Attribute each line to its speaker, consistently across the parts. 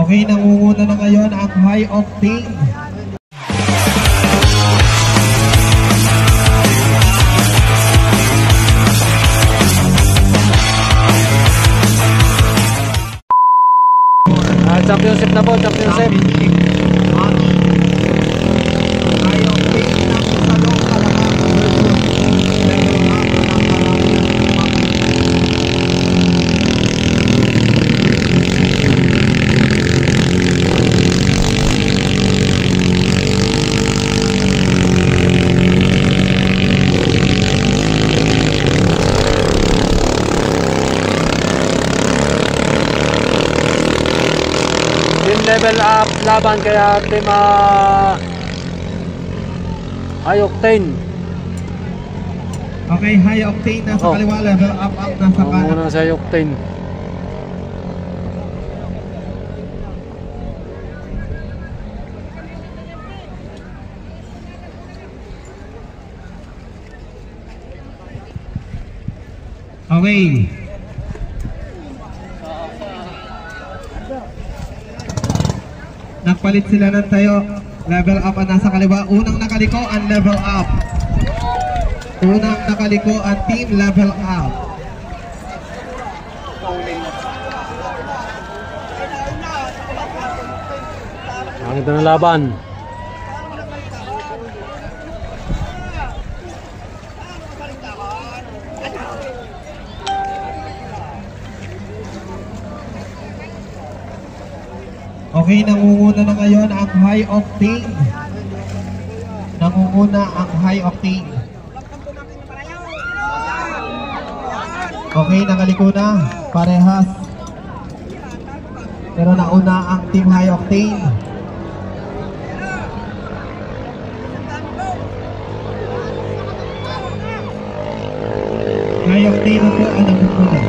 Speaker 1: Okay, nangunguna na ngayon ang High Octane.
Speaker 2: Championship na po, championship. Level up laban kaya team High Octane.
Speaker 1: Okay, High Octane nasa kaliwa, level up nasa kanan.
Speaker 2: Muna sa High Octane.
Speaker 1: Okay. Nagpalit sila ng tayo. Level up ang nasa kaliwa. Unang nakaliko ang level up. Unang nakaliko ang team level up.
Speaker 2: Ang ito ng laban.
Speaker 1: Okay, nangunguna na ngayon ang High Octane. Nangunguna ang High Octane. Okay, nakaliko na. Parehas. Pero nauna ang team High Octane. High Octane na po ang nangunguna.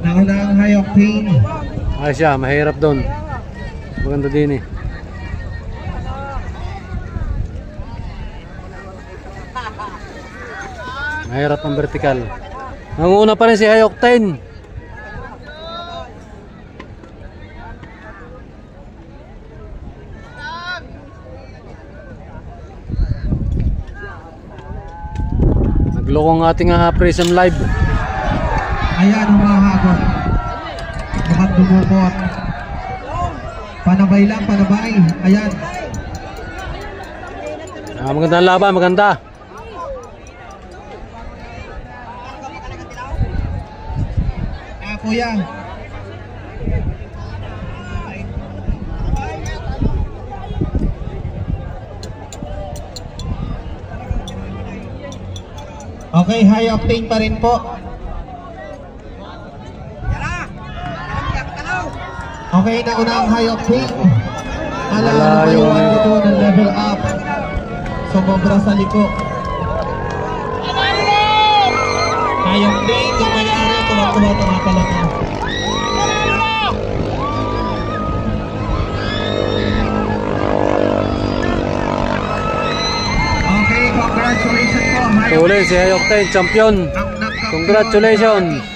Speaker 1: Nauna ang High Octane.
Speaker 2: Ay siya, mahirap doon. Maganda din eh. Mahirap ang vertical. Nanguna pa rin si High Octane. Nagloko ang ating Prism Live.
Speaker 1: Ayan, humahagot. Mukhang dumukot. Panabay lang, panabay. Ayan.
Speaker 2: Maganda ang laban, maganda.
Speaker 1: Kuya. Okay, High Octane pa rin po. Okay, nauna ang High Octane. Alalayuan dito ng level up. Sumobra sa liko. High Octane, yung may-ari, tumatama pala na. Okay, congratulations po.
Speaker 2: Tuloy si High Octane, champion. Congratulations.